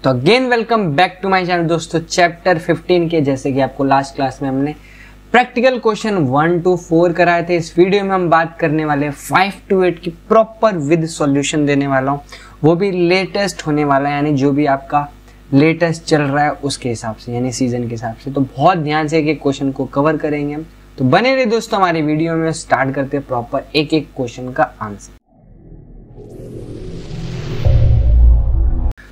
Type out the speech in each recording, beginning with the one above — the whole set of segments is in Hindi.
तो again welcome back to my channel दोस्तों। चैप्टर 15 के जैसे कि आपको लास्ट क्लास में हमने प्रैक्टिकल क्वेश्चन 1 to 4 कराए थे, इस वीडियो में हम बात करने वाले हैं 5 to 8 की प्रॉपर विद सॉल्यूशन देने वाला हूँ, वो भी लेटेस्ट होने वाला है, यानी जो भी आपका लेटेस्ट चल रहा है उसके हिसाब से, यानी सीजन के हिसाब से। तो बहुत ध्यान से एक क्वेश्चन को कवर करेंगे हम, तो बने रहे दोस्तों हमारी वीडियो में। स्टार्ट करते हैं प्रॉपर एक एक क्वेश्चन का आंसर।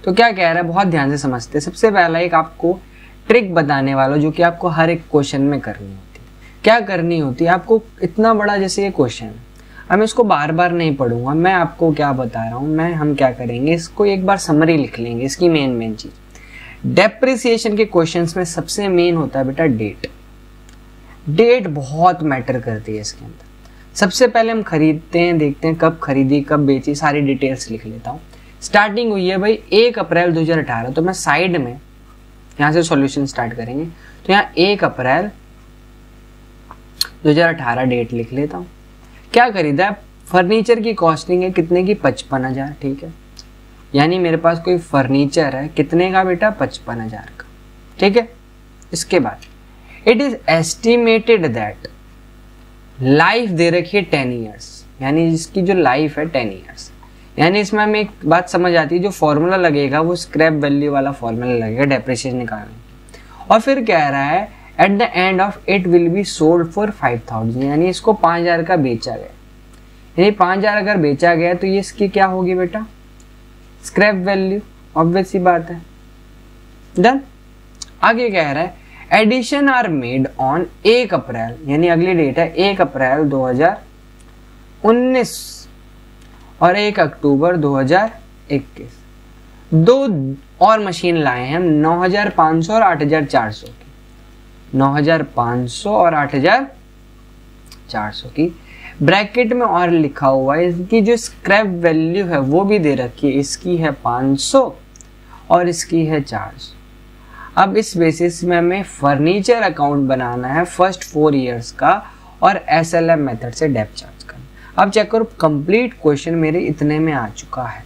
तो क्या कह रहा है, बहुत ध्यान से समझते हैं। सबसे पहला एक आपको ट्रिक बताने वाला जो कि आपको हर एक क्वेश्चन में करनी होती है। क्या करनी होती है आपको, इतना बड़ा जैसे ये क्वेश्चन है, अब मैं इसको बार बार नहीं पढ़ूंगा, मैं आपको क्या बता रहा हूँ, हम क्या करेंगे, इसको एक बार समरी लिख लेंगे, इसकी मेन चीज। डेप्रिसिएशन के क्वेश्चंस में सबसे मेन होता है बेटा डेट। डेट बहुत मैटर करती है इसके अंदर। सबसे पहले हम खरीदते हैं, देखते हैं कब खरीदी कब बेची, सारी डिटेल्स लिख लेता हूँ। स्टार्टिंग हुई है भाई 1 अप्रैल 2018, तो मैं साइड में यहां से सॉल्यूशन स्टार्ट करेंगे, तो यहाँ 1 अप्रैल 2018 डेट लिख लेता हूं। क्या खरीदा है, फर्नीचर की कॉस्टिंग है कितने की, 55,000, ठीक है। यानी मेरे पास कोई फर्नीचर है कितने का बेटा, 55,000 का, ठीक है। इसके बाद it is estimated that, life दे रखी है 10 ईयर्स, यानी इसकी जो लाइफ है 10 ईयर्स। यानी इसमें हमें एक बात समझ आती है, जो फॉर्मूला लगेगा वो स्क्रैप वैल्यू वाला फॉर्मूला लगेगा डेप्रिसिएशन निकालने। और फिर कह रहा है at the end of it will be sold for 5,000, यानी इसको 5,000 का बेचा गया। यानी 5,000 अगर बेचा गया तो ये इसकी क्या होगी बेटा, स्क्रैप वैल्यू, ऑब्वियस सी बात है। डन। आगे कह रहा है एडिशन आर मेड ऑन 1 अप्रैल, यानी अगली डेट है 1 अप्रैल 2019 और 1 अक्टूबर 2021। 2 और मशीन लाए हैं हम, 9,500 और 8,400 की, 9,500 और 8,400 की। ब्रैकेट में और लिखा हुआ है इसकी जो स्क्रैप वैल्यू है वो भी दे रखी है, इसकी है 500 और इसकी है 400। अब इस बेसिस में हमें फर्नीचर अकाउंट बनाना है फर्स्ट 4 इयर्स का और SLM मेथड से डेप्थ चार्ज करना। अब चेक करो, कंप्लीट क्वेश्चन मेरे इतने में आ चुका है।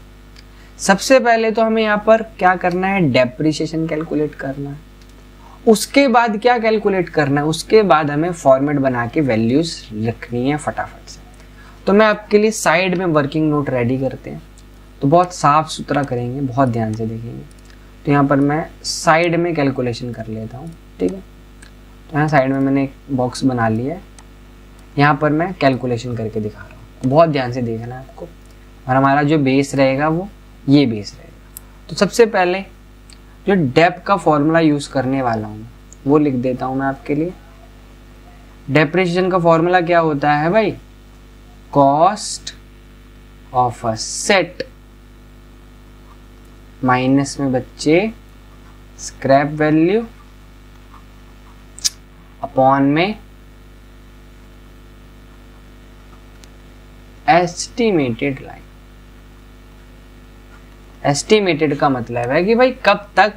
सबसे पहले तो हमें यहाँ पर क्या करना है, डेप्रिसिएशन कैलकुलेट करना है। उसके बाद क्या कैलकुलेट करना है, उसके बाद हमें फॉर्मेट बना के वैल्यूज लिखनी है फटाफट से। तो मैं आपके लिए साइड में वर्किंग नोट रेडी करते हैं, तो बहुत साफ सुथरा करेंगे, बहुत ध्यान से देखेंगे। तो यहाँ पर मैं साइड में कैलकुलेशन कर लेता हूँ, ठीक है। तो यहाँ साइड में मैंने एक बॉक्स बना लिया है, यहाँ पर मैं कैलकुलेशन करके दिखा रहा हूँ, बहुत ध्यान से देखना है आपको। और हमारा जो बेस रहेगा वो ये बेस रहेगा। तो सबसे पहले जो डेप का फॉर्मूला यूज करने वाला हूँ वो लिख देता हूँ मैं आपके लिए। डेप्रिसिएशन का फॉर्मूला क्या होता है भाई, cost of a set minus में बच्चे स्क्रैप वैल्यू अपॉन में एस्टिमेटेड लाइफ। एस्टिमेटेड का मतलब है कि भाई कब तक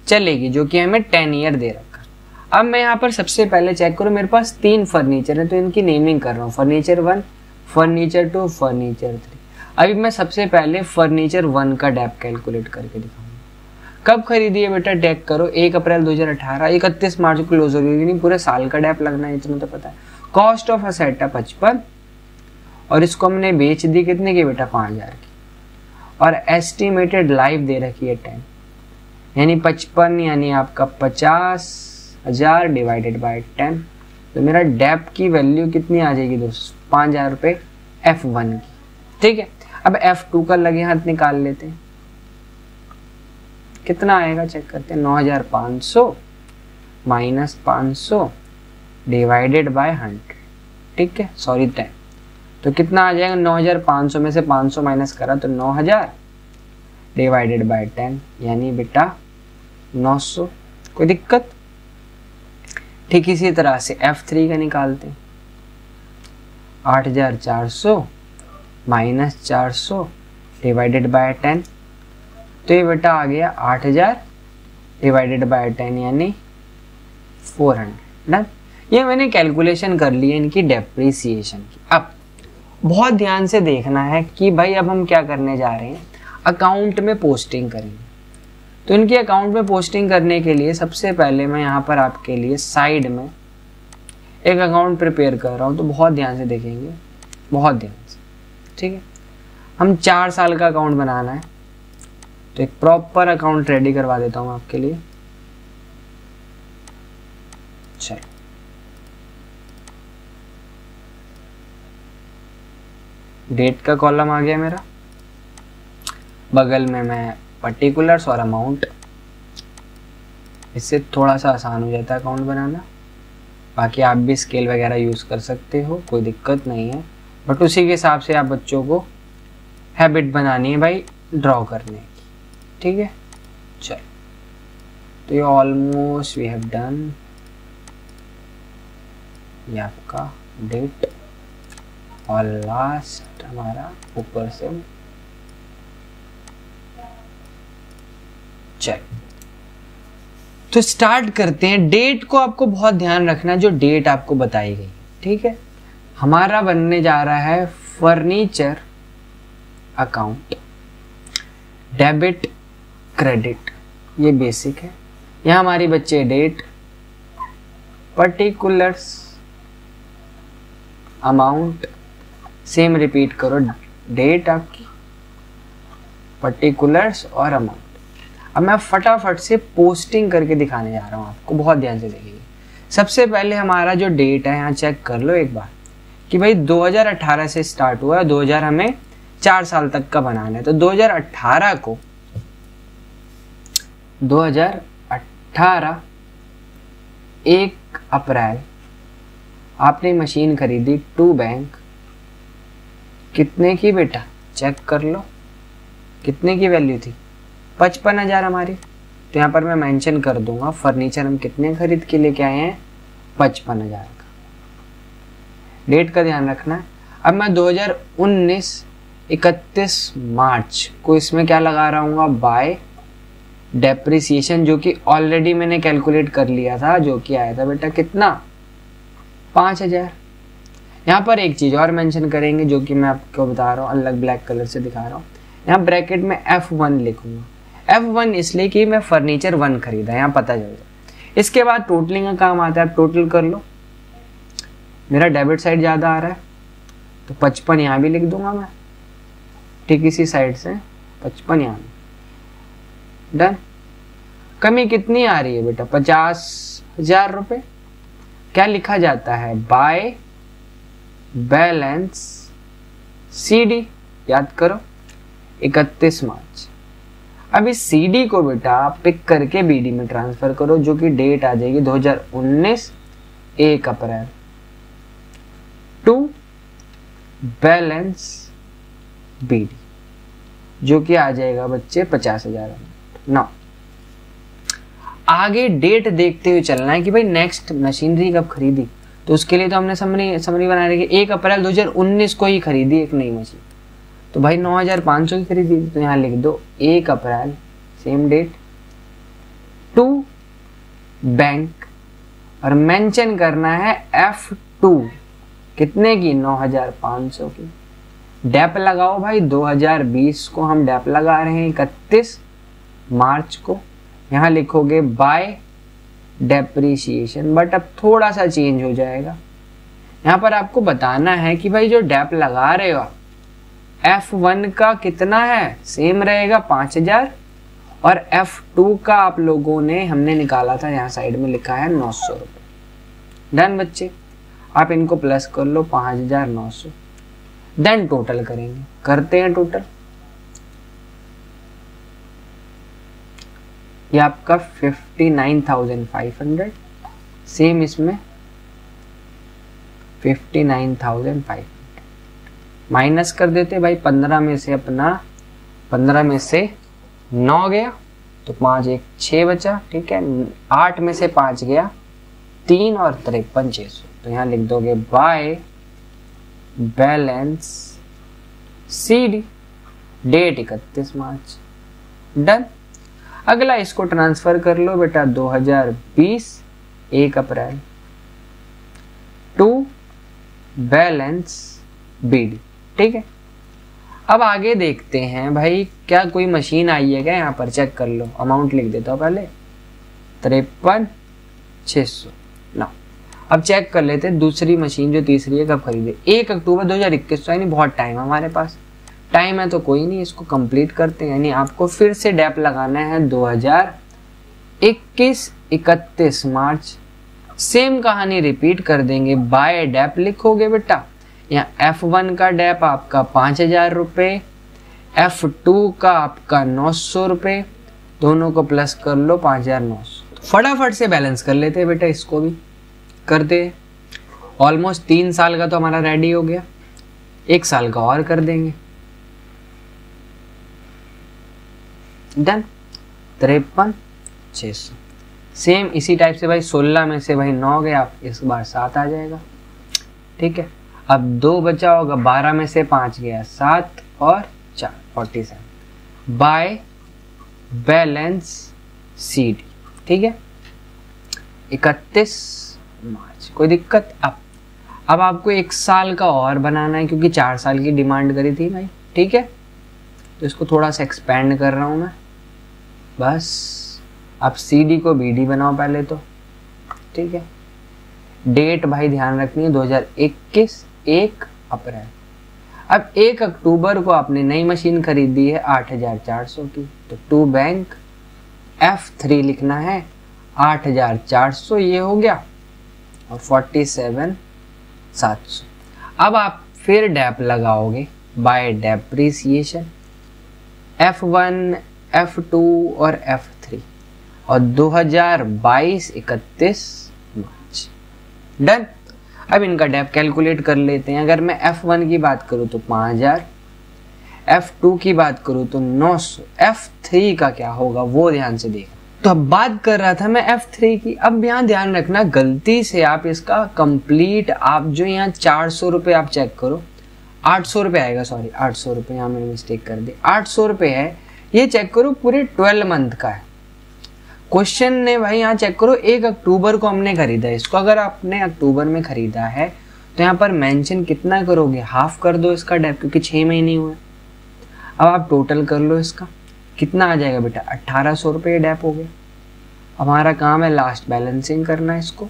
चलेगी, जो कि हमें 10 ईयर दे रखा। अब मैं यहाँ पर सबसे पहले चेक करूँ, मेरे पास 3 फर्नीचर है तो इनकी नेमिंग कर रहा हूँ, फर्नीचर 1, फर्नीचर 2, फर्नीचर 3। अभी मैं सबसे पहले फर्नीचर 1 का डेप कैलकुलेट करके दिखाऊंगा। कब खरीदी है बेटा, डेप करो 1 अप्रैल 2018, 31 मार्च को क्लोज हो गई, नहीं पूरे साल का डेप लगना है, इतना तो पता है। कॉस्ट ऑफ असेट है 55 और इसको हमने बेच दी कितने की बेटा, 5,000 की। और एस्टिमेटेड लाइफ दे रखी है 10, यानी 55 यानी आपका 50,000 डिवाइडेड बाय 10। तो मेरा डेप की वैल्यू कितनी आ जाएगी दोस्तों, 5,000 रुपये F1 की, ठीक है। अब F2 का लगे हाथ निकाल लेते हैं, कितना आएगा चेक करते हैं, 9,500 माइनस 500 डिवाइडेड बाय 100, ठीक है, सॉरी 10। तो कितना आ जाएगा, 9,500 में से 500 माइनस करा तो 9,000 डिवाइडेड बाय 10, यानी बेटा 900। कोई दिक्कत। ठीक इसी तरह से F3 का निकालते हैं, 8,400 माइनस 400 डिवाइडेड बाय 10, तो ये बेटा आ गया 8,000 डिवाइडेड बाय 10 यानी 400। डन। ये मैंने कैलकुलेशन कर ली है इनकी डेप्रिसिएशन की। अब बहुत ध्यान से देखना है कि भाई अब हम क्या करने जा रहे हैं, अकाउंट में पोस्टिंग करेंगे। तो इनके अकाउंट में पोस्टिंग करने के लिए सबसे पहले मैं यहाँ पर आपके लिए साइड में एक अकाउंट प्रिपेयर कर रहा हूँ, तो बहुत ध्यान से देखेंगे, बहुत ध्यान से, ठीक है। हम 4 साल का अकाउंट बनाना है, तो एक प्रॉपर अकाउंट रेडी करवा देता हूँ आपके लिए। चलो, डेट का कॉलम आ गया मेरा, बगल में मैं पर्टिकुलर्स और अमाउंट, इससे थोड़ा सा आसान हो जाता है अकाउंट बनाना। बाकी आप भी स्केल वगैरह यूज़ कर सकते हो, कोई दिक्कत नहीं है, बट उसी के हिसाब से आप बच्चों को हैबिट बनानी है भाई ड्रॉ करने की, ठीक है। चलो, तो ये ऑलमोस्ट वी हैव डन। ये आपका डेट और लास्ट हमारा ऊपर से। चल, तो स्टार्ट करते हैं। डेट को आपको बहुत ध्यान रखना है, जो डेट आपको बताई गई, ठीक है। हमारा बनने जा रहा है फर्नीचर अकाउंट, डेबिट क्रेडिट, ये बेसिक है। यहाँ हमारी बच्चे date, particulars, amount, same repeat करो, डेट आपकी, पर्टिकुलर्स और अमाउंट। अब मैं फटाफट से पोस्टिंग करके दिखाने जा रहा हूँ आपको, बहुत ध्यान से देखिए। सबसे पहले हमारा जो डेट है यहाँ चेक कर लो एक बार कि भाई 2018 से स्टार्ट हुआ है, 2000 हमें 4 साल तक का बनाना है। तो 2018 को 2018 1 अप्रैल आपने मशीन खरीदी टू बैंक, कितने की बेटा चेक कर लो, कितने की वैल्यू थी, 55,000 हमारी। तो यहाँ पर मैं मेंशन कर दूंगा फर्नीचर हम कितने खरीद के लेके आए हैं, 55,000 का। डेट का ध्यान रखना है। अब मैं 2019 31 मार्च को इसमें क्या लगा रहा हूँ, बाय डेप्रिसिएशन, जो कि ऑलरेडी मैंने कैलकुलेट कर लिया था, जो कि आया था बेटा कितना, 5,000। यहाँ पर एक चीज़ और मेंशन करेंगे जो कि मैं आपको बता रहा हूँ, अलग ब्लैक कलर से दिखा रहा हूँ। यहाँ ब्रैकेट में F1 लिखूंगा, F1 इसलिए कि मैं फर्नीचर 1 खरीदा, यहाँ पता चल जाए। इसके बाद टोटलिंग का काम आता है, टोटल कर लो। मेरा डेबिट साइड ज़्यादा आ रहा है तो 55 यहाँ भी लिख दूंगा मैं, ठीक इसी साइड से 55 यहाँ भी डन। कमी कितनी आ रही है बेटा, 50,000 रुपये। क्या लिखा जाता है, बाय बैलेंस CD, याद करो 31 मार्च। अब इस CD को बेटा पिक करके BD में ट्रांसफर करो, जो कि डेट आ जाएगी 2019 1 अप्रैल टू बैलेंस BD, जो कि आ जाएगा बच्चे 50,000। ना आगे डेट देखते हुए चलना है कि भाई नेक्स्ट मशीनरी कब खरीदी, तो उसके लिए तो हमने समरी बना रही है 1 अप्रैल 2019 को ही खरीदी एक नई मशीन, तो भाई 9,500 की खरीदी। तो यहाँ लिख दो 1 अप्रैल सेम डेट टू बैंक, और मेंशन करना है F2 कितने की, 9,500 की। डेप लगाओ भाई, 2020 को हम डेप लगा रहे हैं 31 मार्च को। यहाँ लिखोगे बाय डेप्रिसिएशन, बट अब थोड़ा सा चेंज हो जाएगा। यहाँ पर आपको बताना है कि भाई जो डेप लगा रहे हो F1 का कितना है, सेम रहेगा 5,000, और F2 का आप लोगों ने हमने निकाला था, यहाँ साइड में लिखा है 900 रुपये। डन बच्चे, आप इनको प्लस कर लो 5,900। देन टोटल करेंगे, करते हैं टोटल। ये आपका 59,500, सेम इसमें 59,500 माइनस कर देते भाई। 15 में से अपना 15 में से 9 गया तो 5 1 6 बचा, ठीक है। 8 में से 5 गया 3 और 53 600। तो यहाँ लिख दोगे by balance CD, date 31 March. Done. अगला इसको ट्रांसफर कर लो बेटा 2020 1 अप्रैल टू बैलेंस BD, ठीक है। अब आगे देखते हैं भाई, क्या कोई मशीन आई है क्या, यहाँ पर चेक कर लो, अमाउंट लिख देता हूँ पहले 53,600 ना। अब चेक कर लेते हैं दूसरी मशीन जो तीसरी है कब खरीदे, 1 अक्टूबर 2021, यानी बहुत टाइम है हमारे पास, टाइम है तो कोई नहीं, इसको कंप्लीट करते हैं। यानी आपको फिर से डैप लगाना है 2021 31 मार्च, सेम कहानी रिपीट कर देंगे, बाय डैप लिखोगे बेटा। यहाँ F1 का डैप आपका 5,000 रुपये, F2 का आपका 900 रुपये, दोनों को प्लस कर लो 5,900। फटाफट से बैलेंस कर लेते हैं बेटा, इसको भी करते हैं। ऑलमोस्ट 3 साल का तो हमारा रेडी हो गया, 1 साल का और कर देंगे, डन। 53,600 सेम इसी टाइप से भाई, 16 में से भाई 9 गया, इस बार 7 आ जाएगा, ठीक है। अब 2 बचा होगा, 12 में से 5 गया, 7 और 4 47 बाय बैलेंस CD, ठीक है, 31 मार्च। कोई दिक्कत? अब आपको 1 साल का और बनाना है, क्योंकि 4 साल की डिमांड करी थी भाई, ठीक है। तो इसको थोड़ा सा एक्सपेंड कर रहा हूं मैं, बस। अब CD को BD बनाओ पहले तो, ठीक है। डेट भाई ध्यान रखनी है 2021 1 अप्रैल। अब 1 अक्टूबर को आपने नई मशीन खरीदी है 8,400 की, तो टू बैंक F3 लिखना है 8,400, ये हो गया, और 47,700। अब आप फिर डैप लगाओगे बाय डेप्रिसिएशन, F1 F2 और F3, और 2022 31 मार्च, डन। अब इनका डैप कैलकुलेट कर लेते हैं। अगर मैं F1 की बात करूं तो 5,000, F2 की बात करूं तो 900, F3 का क्या होगा वो ध्यान से देख। तो अब बात कर रहा था मैं F3 की। अब यहाँ ध्यान रखना, गलती से आप इसका कंप्लीट, आप जो यहाँ 400 रुपये आप चेक करो, 800 रुपये आएगा, सॉरी 800 रुपये, यहाँ मैंने मिस्टेक कर दी, 800 रुपये है, ये चेक करो पूरे 12 मंथ का है। क्वेश्चन ने भाई यहाँ चेक करो 1 अक्टूबर को हमने खरीदा है इसको, अगर आपने अक्टूबर में खरीदा है तो यहाँ पर मेंशन कितना करोगे, हाफ कर दो इसका डैप, क्योंकि 6 महीने हुए। अब आप टोटल कर लो इसका, कितना आ जाएगा बेटा, 1,800 रुपये डैप हो गया। हमारा काम है लास्ट बैलेंसिंग करना है इसको,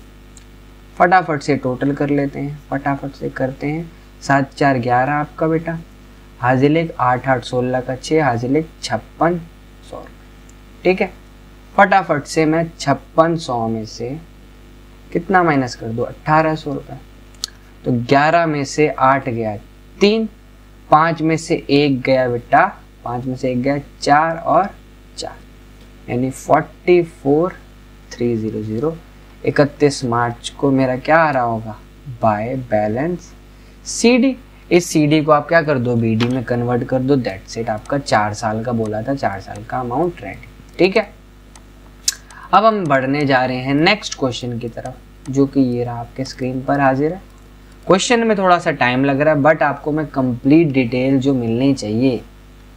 फटाफट से टोटल कर लेते हैं, फटाफट से करते हैं। 7 4 11 आपका बेटा, हाजिर 8 8 16 का 6, हाजिर 5600, ठीक है। फटाफट से मैं 5600 में से कितना माइनस कर दूं, 1,800 रुपये। तो 11 में से 8 गया 3, 5 में से 1 गया बेटा, 5 में से 1 गया 4 और 4, यानी 44,300। 31 मार्च को मेरा क्या आ रहा होगा, बाय बैलेंस CD। इस CD को आप क्या कर दो, BD में कन्वर्ट कर दो, दैट्स इट। आपका 4 साल का बोला था, 4 साल का अमाउंट रेडी, ठीक है। अब हम बढ़ने जा रहे हैं नेक्स्ट क्वेश्चन की तरफ, जो कि ये रहा आपके स्क्रीन पर हाजिर है। क्वेश्चन में थोड़ा सा टाइम लग रहा है, बट आपको मैं कंप्लीट डिटेल जो मिलनी चाहिए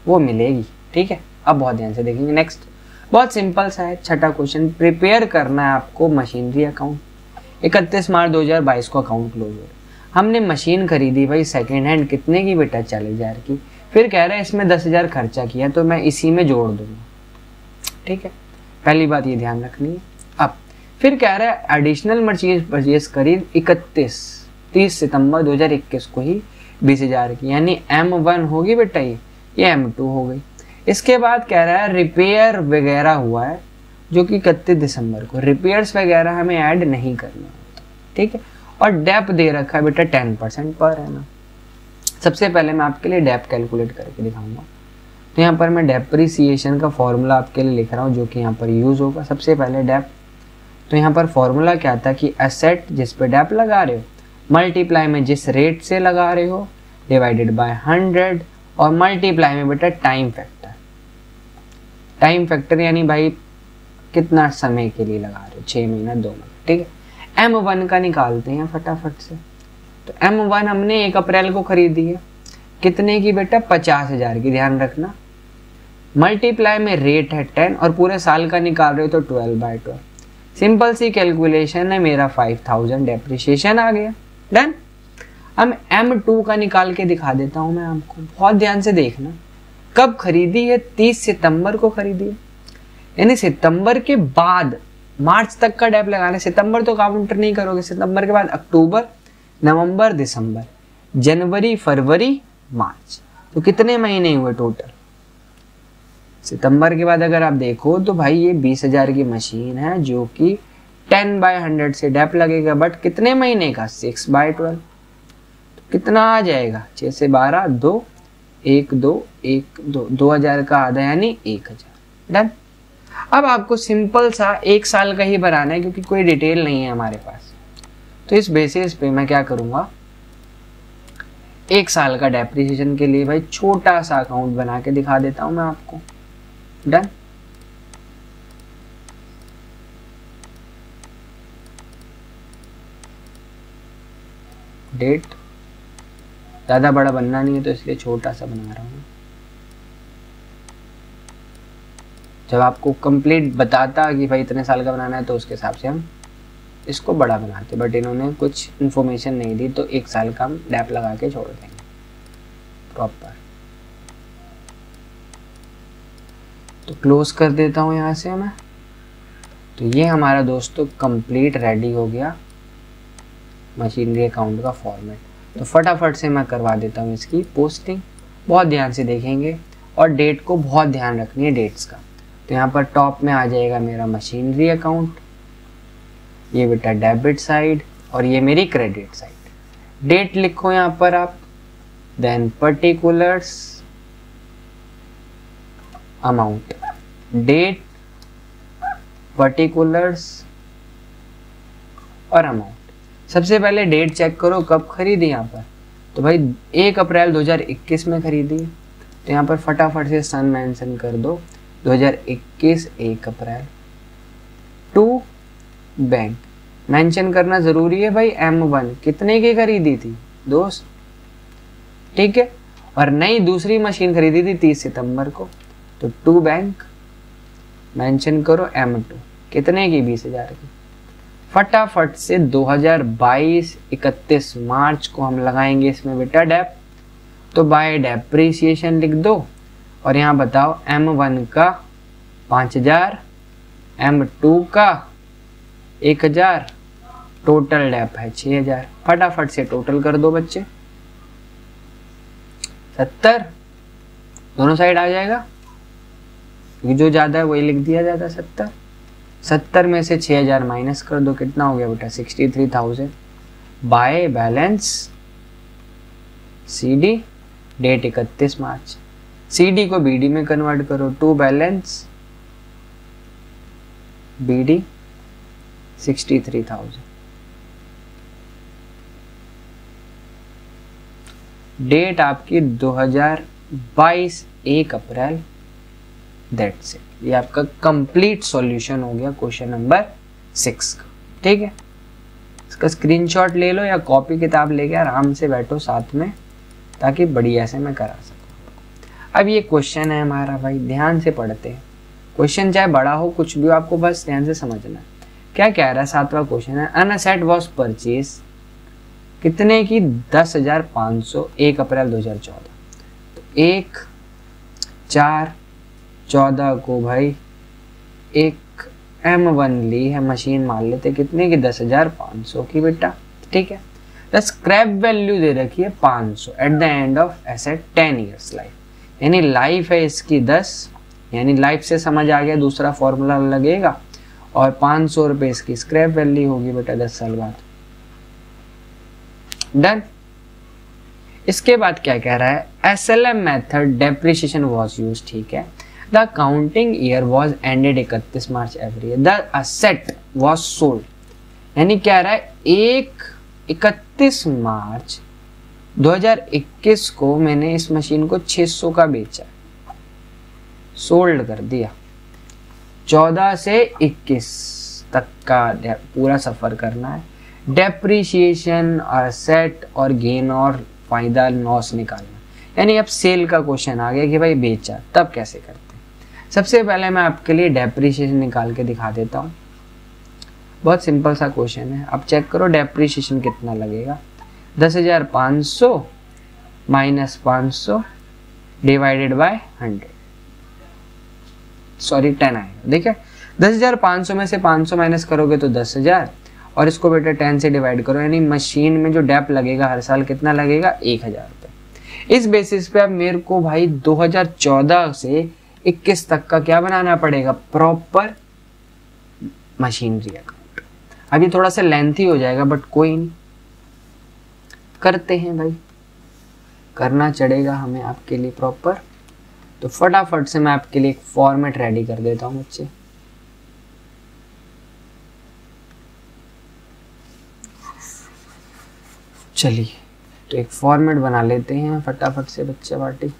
वो मिलेगी, ठीक है। अब बहुत ध्यान से देखेंगे। नेक्स्ट बहुत सिंपल सा है, छठा क्वेश्चन। प्रिपेयर करना है आपको मशीनरी अकाउंट। 31 मार्च 2022 को अकाउंट क्लोज हो रहा है। हमने मशीन खरीदी भाई सेकेंड हैंड, कितने की बेटा, 40,000 की। फिर कह रहे हैं इसमें 10,000 खर्चा किया, तो मैं इसी में जोड़ दूंगा, ठीक है। पहली बात ये ध्यान रखनी है। अब फिर कह रहा है एडिशनल मशीन परचेज करी 30 सितंबर 2021 को ही 20,000 की, यानी M1 होगी बेटा, ये M2 हो गई। इसके बाद कह रहा है रिपेयर वगैरह हुआ है, जो कि 31 दिसंबर को। रिपेयर्स वगैरह हमें ऐड नहीं करना होता, ठीक है। और डेप दे रखा है बेटा 10% पर है ना। सबसे पहले मैं आपके लिए डेप कैलकुलेट करके दिखाऊंगा। तो यहाँ पर मैं डेप्रिसिएशन का फॉर्मूला आपके लिए लिख रहा हूँ, जो कि यहाँ पर यूज होगा। सबसे पहले डेप, तो यहाँ पर फॉर्मूला क्या था कि एसेट जिस पे डेप लगा रहे हो मल्टीप्लाई में जिस रेट से लगा रहे हो डिवाइडेड बाय 100, और मल्टीप्लाई में बेटा टाइम फैक्टर। टाइम फैक्टर यानी भाई कितना समय के लिए लगा रहे हो, 6 महीना 2 महीना, ठीक है। M1 का निकालते हैं फटाफट से। तो M1 हमने 1 अप्रैल को खरीदी है, कितने की बेटा, 50,000 की, ध्यान रखना। मल्टीप्लाई में रेट है 10, और पूरे साल का निकाल रहे हो तो 12/12। सिंपल सी कैलकुलेशन है, मेरा 5,000 डेप्रिसिएशन आ गया, डन। हम M2 का निकाल के दिखा देता हूं मैं आपको, बहुत ध्यान से देखना। कब खरीदी है? 30 सितंबर को खरीदी है, यानी सितंबर के बाद मार्च तक का डेप लगाना है। सितंबर तो काउंट नहीं करोगे, सितंबर के बाद अक्टूबर, नवंबर, दिसंबर, जनवरी, फरवरी, मार्च, तो कितने महीने हुए टोटल? सितंबर के बाद अगर आप देखो तो भाई ये 20,000 की मशीन है जो कि 10/100 से डेप लगेगा, बट कितने महीने का? 6/12। तो कितना आ जाएगा? 6 से 12, 2, 1, 2, 1, 2, 2000 का आधा यानी 1000। डन। अब आपको सिंपल सा 1 साल का ही बनाना है क्योंकि कोई डिटेल नहीं है हमारे पास। तो इस बेसिस पे मैं क्या करूंगा, 1 साल का डेप्रिसिएशन के लिए भाई छोटा सा अकाउंट बना के दिखा देता हूं मैं आपको। डन। डेट ज्यादा बड़ा बनना नहीं है तो इसलिए छोटा सा बना रहा हूं। जब आपको कंप्लीट बताता कि भाई इतने साल का बनाना है तो उसके हिसाब से हम इसको बड़ा बनाते, बट इन्होंने कुछ इन्फॉर्मेशन नहीं दी तो 1 साल का हम डैप लगा के छोड़ देंगे प्रॉपर। तो क्लोज कर देता हूं यहां से मैं। तो ये हमारा दोस्तों कंप्लीट रेडी हो गया मशीनरी अकाउंट का फॉर्मेट। तो फटाफट से मैं करवा देता हूँ इसकी पोस्टिंग। बहुत ध्यान से देखेंगे और डेट को बहुत ध्यान रखनी है डेट्स का। तो यहाँ पर टॉप में आ जाएगा मेरा मशीनरी अकाउंट, ये बेटा डेबिट साइड और ये मेरी क्रेडिट साइड। डेट लिखो यहाँ पर आप, then particulars, amount, date, particulars और अमाउंट। सबसे पहले डेट चेक करो कब खरीदी यहाँ पर। तो भाई 1 अप्रैल 2021 में खरीदी। तो यहाँ पर फटाफट से सन मेंशन कर दो, 2021 1 अप्रैल। टू बैंक मेंशन करना जरूरी है भाई। M1 कितने की खरीदी थी दोस्त? ठीक है। और नई दूसरी मशीन खरीदी थी 30 सितंबर को। तो टू बैंक मेंशन करो M2 कितने की? 20,000 की। फटाफट से 2022 31 मार्च को हम लगाएंगे इसमें बेटा डेप। तो बाय डेप्रिसिएशन लिख दो और यहाँ बताओ M1 का 5,000, M2 का 1,000, टोटल डेप है 6,000। फटाफट से टोटल कर दो बच्चे, 70 दोनों साइड आ जाएगा क्योंकि जो ज्यादा है वही लिख दिया जाता है 70। 70 में से 6,000 माइनस कर दो, कितना हो गया बेटा? 63,000 by balance CD, date 31 March. CD को BD में कन्वर्ट करो, टू बैलेंस BD 63,000। डेट आपकी 2022 1 अप्रैल। That's it. ये आपका कंप्लीट सॉल्यूशन हो गया क्वेश्चन नंबर 6 का। ठीक है, इसका स्क्रीनशॉट ले लो या कॉपी किताब लेके आराम से बैठो साथ में ताकि बढ़िया से मैं करा सकूं। अब ये क्वेश्चन है हमारा भाई, ध्यान से पढ़ते हैं। क्वेश्चन चाहे बड़ा हो कुछ भी हो, आपको बस ध्यान से समझना है। क्या कह रहा है? 7वां क्वेश्चन है, एन असेट वॉज परचेज कितने की? 10,500 1 अप्रैल 2014। तो 1/4/14 को भाई एक M1 ली है मशीन, मान लेते कितने की? 10,500 की बेटा। ठीक है। द स्क्रैप वैल्यू दे रखी है 500 at the end of asset 10 years life, यानी लाइफ है इसकी 10, यानी लाइफ से समझ आ गया, दूसरा फॉर्मूला लगेगा। और 500 रुपए इसकी स्क्रैप वैल्यू होगी बेटा 10 साल बाद। डन। इसके बाद क्या कह रहा है? SLM method depreciation was use. ठीक है। The counting year was ended 31 March every year. The asset was sold, यानी कह रहा है 31 मार्च 2021 को मैंने इस मशीन को 600 का बेचा, सोल्ड कर दिया। 14 से 21 तक का पूरा सफर करना है। डेप्रिसिएशन और असेट और गेन और फायदा लॉस निकालना, यानी अब सेल का क्वेश्चन आ गया कि भाई बेचा, तब कैसे करते हैं। सबसे पहले मैं आपके लिए डेप्रिसिएशन निकाल के दिखा देता हूँ। बहुत सिंपल सा क्वेश्चन है। अब चेक करो डेप्रिसिएशन कितना लगेगा। 10,500 माइनस 500 डिवाइडेड बाय 100, सॉरी 10 आएगा। देखिए 10,500 में से 500 माइनस करोगे तो 10,000, और इसको बेटा 10 से डिवाइड करो, यानी मशीन में जो डेप लगेगा हर साल कितना लगेगा, 1,000 रुपये। इस बेसिस पे अब मेरे को भाई 2014 से 21 तक का क्या बनाना पड़ेगा, प्रॉपर मशीनरी अकाउंट। अब ये थोड़ा सा लेंथी हो जाएगा बट कोई नहीं, करते हैं भाई, करना चढ़ेगा हमें आपके लिए प्रॉपर। तो फटाफट से मैं आपके लिए एक फॉर्मेट रेडी कर देता हूँ बच्चे। चलिए तो एक फॉर्मेट बना लेते हैं फटाफट से बच्चे पार्टी।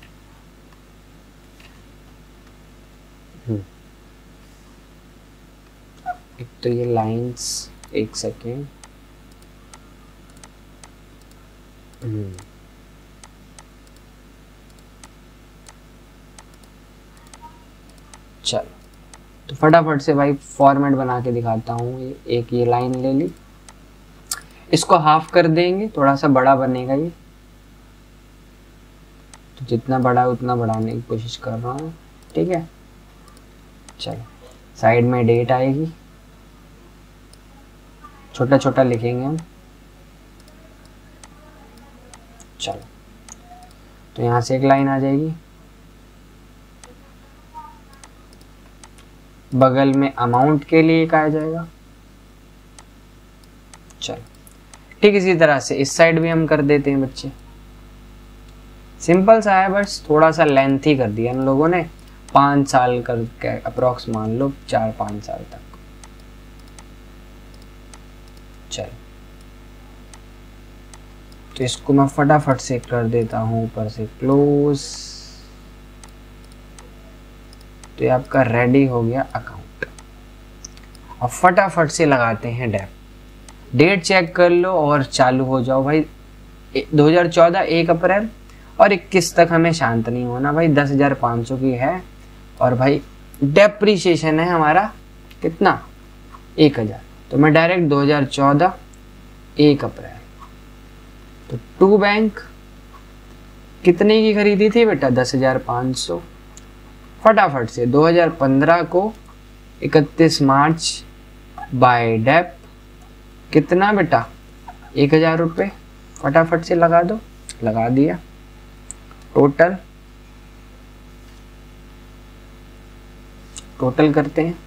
एक तो ये लाइंस, एक सेकेंड, चलो तो फटाफट से भाई फॉर्मेट बना के दिखाता हूँ। एक ये लाइन ले ली, इसको हाफ कर देंगे, थोड़ा सा बड़ा बनेगा ये, तो जितना बड़ा है उतना बढ़ाने की कोशिश कर रहा हूँ, ठीक है। चलो साइड में डेट आएगी, छोटा छोटा लिखेंगे हम। चलो तो यहाँ से एक लाइन आ जाएगी, बगल में अमाउंट के लिए एक आ जाएगा। चलो ठीक, इसी तरह से इस साइड भी हम कर देते हैं बच्चे। सिंपल सा है, बस थोड़ा सा लेंथी कर दिया इन लोगों ने, 5 साल करके अप्रोक्स मान लो, 4-5 साल तक। चलो तो इसको मैं फटाफट से कर देता हूँ ऊपर से क्लोज। तो ये आपका रेडी हो गया अकाउंट। अब फटाफट से लगाते हैं डेप, डेट चेक कर लो और चालू हो जाओ भाई। 2014 1 अप्रैल और 21 तक हमें शांत नहीं होना भाई। 10,500 की है और भाई डेप्रीशिएशन है हमारा कितना, 1,000। तो मैं डायरेक्ट 2014 1 अप्रैल, तो टू बैंक कितने की खरीदी थी बेटा, 10,500। फटाफट से 2015 को 31 मार्च बाय डेप कितना बेटा, 1,000 रुपये। फटाफट से लगा दो, लगा दिया। टोटल करते हैं,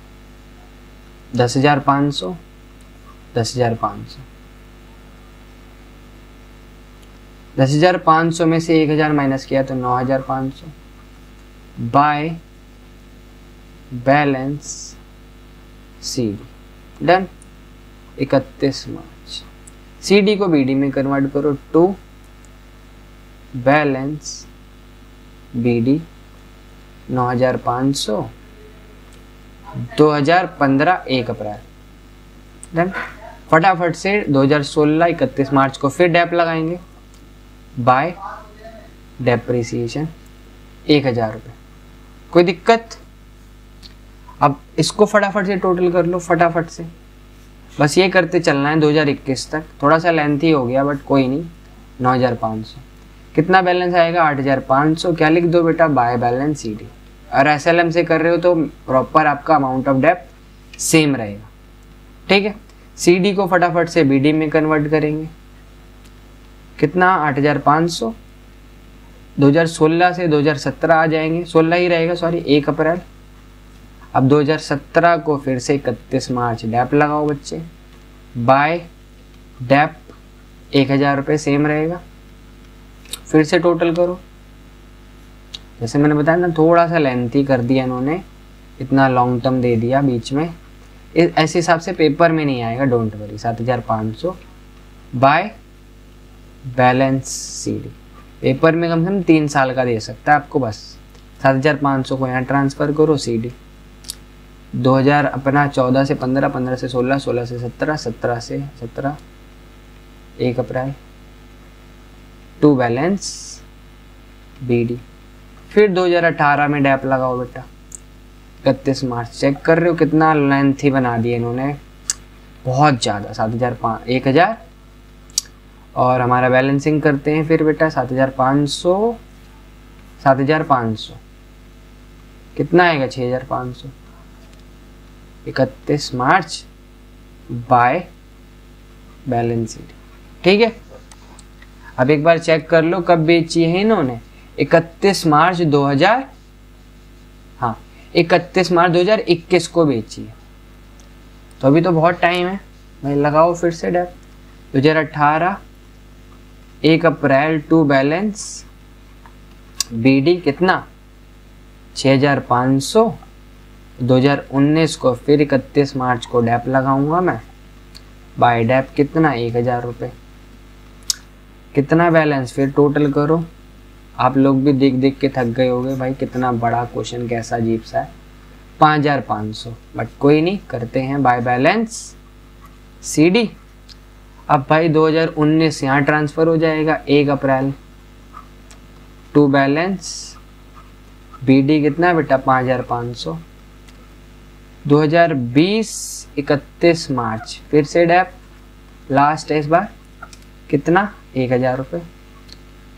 10,500 10,500 10,500 में से 1,000 माइनस किया तो 9,500 by balance CD done. 31 March CD को BD में कन्वर्ट करो, to balance BD 9,500 2015 1 April done. फटाफट से 2016 31 मार्च को फिर डेप लगाएंगे बाय डेप्रिसिएशन 1,000 रुपये। कोई दिक्कत? अब इसको फटाफट से टोटल कर लो, फटाफट से, बस ये करते चलना है 2021 तक। थोड़ा सा लेंथी हो गया बट कोई नहीं। 9,500 कितना बैलेंस आएगा, 8,500। क्या लिख दो बेटा, बाय बैलेंस CD। और SLM से कर रहे हो तो प्रॉपर आपका अमाउंट ऑफ डेप सेम रहेगा, ठीक है। CD को फटाफट से BD में कन्वर्ट करेंगे, कितना, 8,500। 2016 से 2017 आ जाएंगे, 16 ही रहेगा सॉरी, 1 अप्रैल। अब 2017 को फिर से 31 मार्च डेप लगाओ बच्चे, बाय डेप 1,000 रुपये सेम रहेगा। फिर से टोटल करो, जैसे मैंने बताया ना, थोड़ा सा लेंथी कर दिया इन्होंने, इतना लॉन्ग टर्म दे दिया बीच में। ऐसे हिसाब से पेपर में नहीं आएगा, don't worry. 7,500 bye balance CD। Paper में कम से कम 3 साल का दे सकता है आपको, बस 7,500 को यहाँ ट्रांसफ़र करो CD। 2000 अपना 14 से 15, 15 से 16, 16 से 17, 17 से 17 1 अप्रैल टू बैलेंस BD। फिर 2018 में डेप लगाओ बेटा, 31 मार्च। चेक कर रहे हो कितना लेंथ ही बना दिया इन्होंने, बहुत ज़्यादा। 1,000 और हमारा बैलेंसिंग करते हैं फिर बेटा 7500 कितना आएगा 6500 31 मार्च बाय बैलेंस शीट। ठीक है, अब एक बार चेक कर लो कब बेची है इन्होंने 31 मार्च 2021 को बेची है, तो अभी तो बहुत टाइम है भाई। लगाओ फिर से डेप 2018 1 अप्रैल टू बैलेंस बीडी कितना 6500, 2019 को फिर 31 मार्च को डेप लगाऊंगा मैं बाय डेप कितना 1000 रुपये। कितना बैलेंस फिर टोटल करो, आप लोग भी देख देख के थक गए होंगे भाई कितना बड़ा क्वेश्चन कैसा अजीब सा है 5500, बट कोई नहीं करते हैं बाय बैलेंस सीडी। अब भाई 2019 यहाँ ट्रांसफर हो जाएगा 1 अप्रैल टू बैलेंस बीडी कितना बेटा 5500, 2020 31 मार्च फिर से डेप लास्ट है इस बार कितना 1000 रुपये,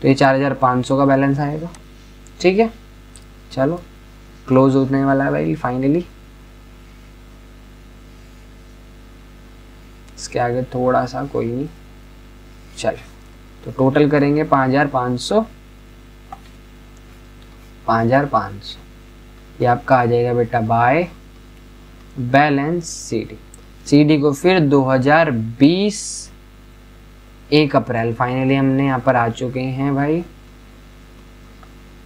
तो ये 4500 का बैलेंस आएगा। ठीक है, चलो क्लोज होने वाला है भाई फाइनली। इसके आगे थोड़ा सा कोई नहीं, चल तो टोटल करेंगे 5500 ये आपका आ जाएगा बेटा बाय बैलेंस सीडी को फिर 2020 1 अप्रैल फाइनली हमने यहाँ पर आ चुके हैं भाई।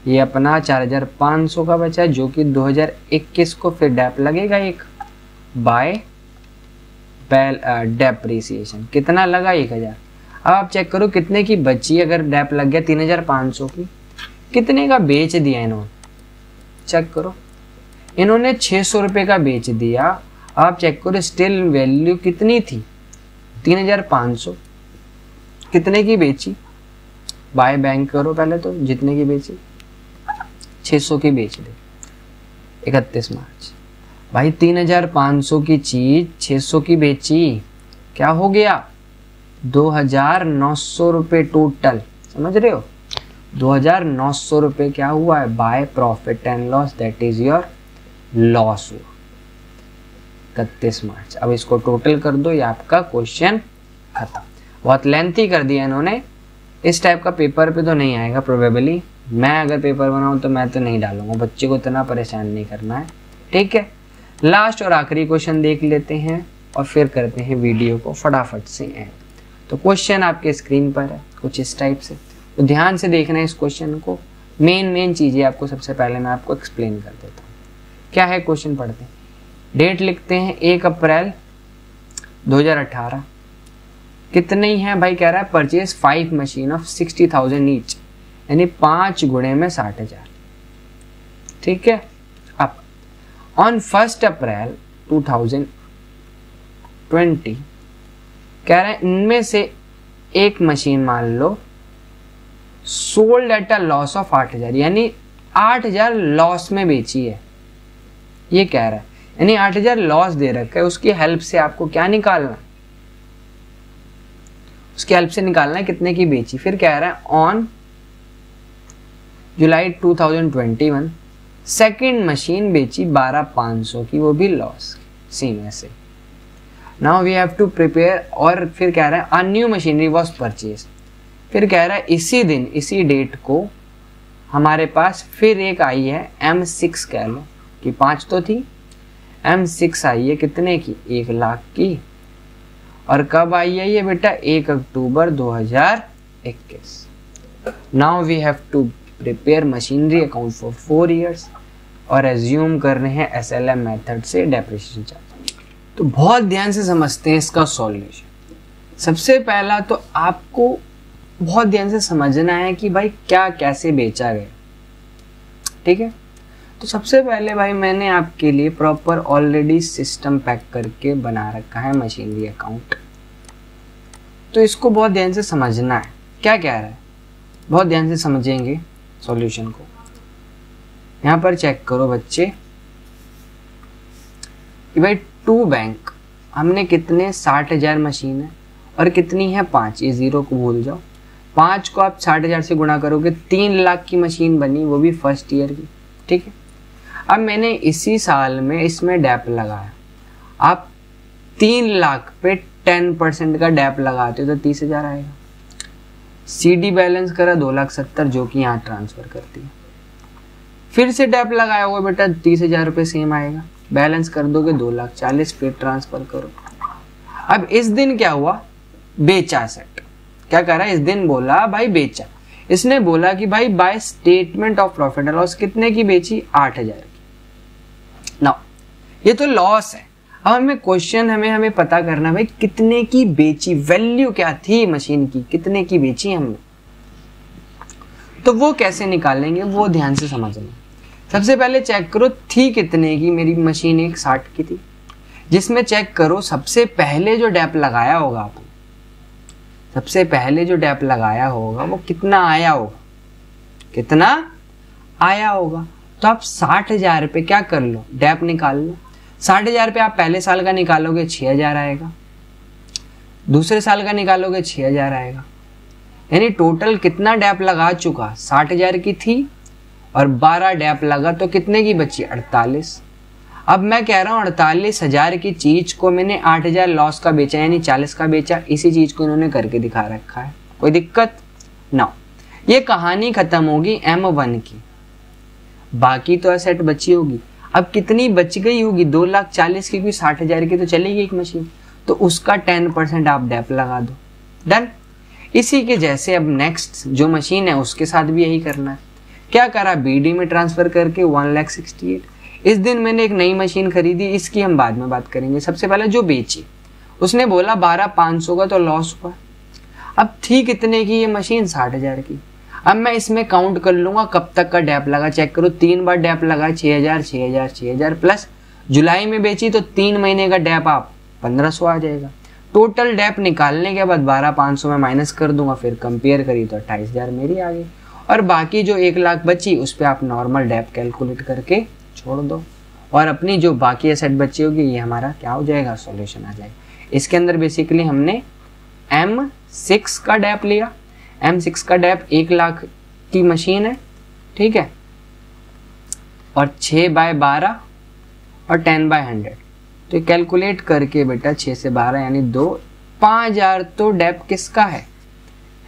ये अपना 4500 का बचा जो कि 2021 को फिर डेप लगेगा एक बाय डेप्रिसिएशन कितना लगा 1000। अब आप चेक करो कितने की बची, अगर डेप लग गया 3500 की कितने का बेच दिया इन्होंने, चेक करो इन्होंने 600 रुपये का बेच दिया। आप चेक करो स्टिल वैल्यू कितनी थी 3500, कितने की बेची बाय बैंक करो पहले तो जितने की बेची 600 की बेच दे 31 मार्च भाई 3500 की चीज 600 की बेची क्या हो गया 2900 रुपये टोटल, समझ रहे हो 2900 रुपये क्या हुआ है by profit and loss that is your loss हुआ 31 मार्च। अब इसको टोटल कर दो, ये आपका क्वेश्चन खत्म। बहुत लेंथी कर दिया इन्होंने, इस टाइप का पेपर पे तो नहीं आएगा प्रोबेबली। मैं अगर पेपर बनाऊं तो मैं तो नहीं डालूंगा, बच्चे को इतना परेशान नहीं करना है। ठीक है, लास्ट और आखिरी क्वेश्चन देख लेते हैं और फिर करते हैं वीडियो को फटाफट से एंड। तो क्वेश्चन आपके स्क्रीन पर है कुछ इस टाइप से, तो ध्यान से देखना है इस क्वेश्चन को। मेन चीजें आपको सबसे पहले मैं आपको एक्सप्लेन कर देता हूँ। क्या है क्वेश्चन पढ़ते हैं, डेट लिखते हैं 1 अप्रैल 2018, कितनी है भाई, कह रहा है परचेज 5 मशीन ऑफ 60,000 ईच, यानी 5 गुणे में 60,000। ठीक है, अब ऑन 1 अप्रैल 2020 कह रहा है इनमें से एक मशीन मान लो sold at a loss of 8,000, यानी 8,000 लॉस में बेची है, ये कह रहा है। यानी 8,000 लॉस दे रखा है, उसकी हेल्प से आपको क्या निकालना, उसकी हेल्प से निकालना है कितने की बेची। फिर कह रहा है ऑन जुलाई 2021 सेकेंड मशीन बेची 12,500 की, वो भी लॉस सेम ऐसे। Now we have to prepare, और फिर कह रहा है a new machinery was purchase. फिर कह रहा है इसी दिन इसी डेट को हमारे पास फिर एक आई है M6, कह लो कि 5 तो थी, M6 आई है कितने की 1 लाख की, और कब आई है ये बेटा 1 October 2021। Now we have to prepare machinery account for 4 years और एज्यूम कर रहे हैं SLM मेथड से डेप्रिसिएशन चार्ज। तो बहुत ध्यान से समझते हैं इसका सॉल्यूशन। सबसे पहला तो आपको बहुत ध्यान से समझना है कि भाई क्या कैसे बेचा गया। ठीक है, तो सबसे पहले भाई मैंने आपके लिए प्रॉपर ऑलरेडी सिस्टम पैक करके बना रखा है मशीनरी अकाउंट, तो इसको बहुत ध्यान से समझना है क्या कह रहा है, बहुत ध्यान से समझेंगे सॉल्यूशन को। यहाँ पर चेक करो बच्चे कि भाई टू बैंक हमने कितने 60,000 मशीन है और कितनी है 5, ये 0 को भूल जाओ। 5 को आप 60,000 से गुणा करोगे 3 लाख की मशीन बनी, वो भी फर्स्ट ईयर की। ठीक है, अब मैंने इसी साल में इसमें डैप लगाया, आप 3 लाख पे 10% का डैप लगाते हो तो 30,000 आएगा। CD बैलेंस करा 2,70,000 जो कि यहाँ ट्रांसफर कर दिया, फिर से डैप लगाया हुआ बेटा 30,000 रुपये सेम आएगा, बैलेंस कर दोगे 2,40,000, फिर ट्रांसफर करो। अब इस दिन क्या हुआ, बेचा सेट, क्या करा इस दिन बोला भाई बेचा, इसने बोला कि भाई by statement of profit and loss कितने की बेची, 8,000 की। नाउ ये तो लॉस है, अब हमें क्वेश्चन हमें पता करना भाई कितने की बेची, वैल्यू क्या थी मशीन की, कितने की बेची हमने, तो वो कैसे निकालेंगे वो ध्यान से समझना। सबसे पहले चेक करो थी कितने की, मेरी मशीन एक 60 की थी, जिसमें चेक करो सबसे पहले जो डैप लगाया होगा आपने, सबसे पहले जो डैप लगाया होगा वो कितना आया होगा, कितना आया होगा। तो आप 60,000 पे क्या कर लो, डैप निकाल लो। 60,000 पे आप पहले साल का निकालोगे 6,000 आएगा, दूसरे साल का निकालोगे 6,000 आएगा, यानी टोटल कितना डैप लगा चुका, 60,000 की थी और 12 डैप लगा तो कितने की बची, 48। अब मैं कह रहा हूँ 48,000 की चीज को मैंने 8,000 लॉस का बेचा, यानी 40 का बेचा। इसी चीज को इन्होंने करके दिखा रखा है, कोई दिक्कत ना। ये कहानी खत्म होगी M1 की, बाकी तो एसेट बची होगी। अब कितनी बच गई होगी, 2,40,000 की, कोई 60,000 की तो चलेगी एक मशीन, तो उसका 10% आप डैप लगा दो, डन। इसी के जैसे अब नेक्स्ट जो मशीन है उसके साथ भी यही करना है। क्या करा, BD में ट्रांसफर करके 1,68,000। इस दिन मैंने एक नई मशीन खरीदी, इसकी हम बाद में बात करेंगे। सबसे पहले जो बेची उसने बोला 12,500 का, तो लॉस हुआ। अब थी कितने की ये मशीन, 60,000 की। अब मैं इसमें काउंट कर लूंगा कब तक का डैप लगा, चेक करो 3 बार डैप लगा, 6,000 6,000 6,000 प्लस जुलाई में बेची तो 3 महीने का डैप आप 1,500 आ जाएगा। टोटल डैप निकालने के बाद 12,500 में माइनस कर दूंगा, फिर कंपेयर करी तो 28,000 मेरी आ गई, और बाकी जो 1 लाख बची उस पर आप नॉर्मल डैप कैलकुलेट करके छोड़ दो, और अपनी जो बाकी एसेट बची होगी ये हमारा क्या हो जाएगा, सॉल्यूशन आ जाएगा। इसके अंदर बेसिकली हमने M6 का डैप लिया। M6 का डैप 1 लाख की मशीन है, ठीक है, और 6/12 और 10/100, तो कैलकुलेट करके बेटा 6 से 12 यानी 2, 5,000 तो डैप किसका है,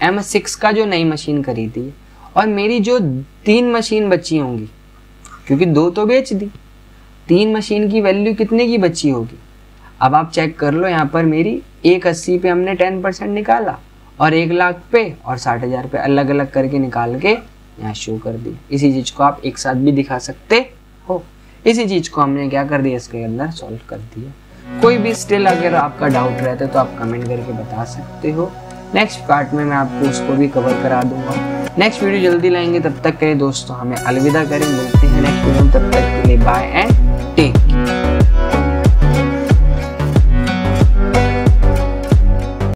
M6 का जो नई मशीन खरीदी है। और मेरी जो 3 मशीन बची होंगी, क्योंकि 2 तो बेच दी, 3 मशीन की वैल्यू कितने की बची होगी। अब आप चेक कर लो, यहाँ पर मेरी 180 पे हमने 10% निकाला, और 1 लाख पे और 60,000 पे अलग अलग करके निकाल के यहाँ शो कर दी। इसी चीज को आप एक साथ भी दिखा सकते हो। इसी चीज को हमने क्या कर दिया, इसके अंदर सॉल्व कर दिया। कोई भी स्टिल अगर आपका डाउट रहता है तो आप कमेंट करके बता सकते हो। नेक्स्ट पार्ट में मैं आपको उसको भी कवर करा दूंगा। नेक्स्ट वीडियो जल्दी लाएंगे, तब तक के लिए दोस्तों हमें अलविदा करें, मिलते हैं नेक्स्ट वीडियो में, तब तक के लिए बाय एंड टेक केयर।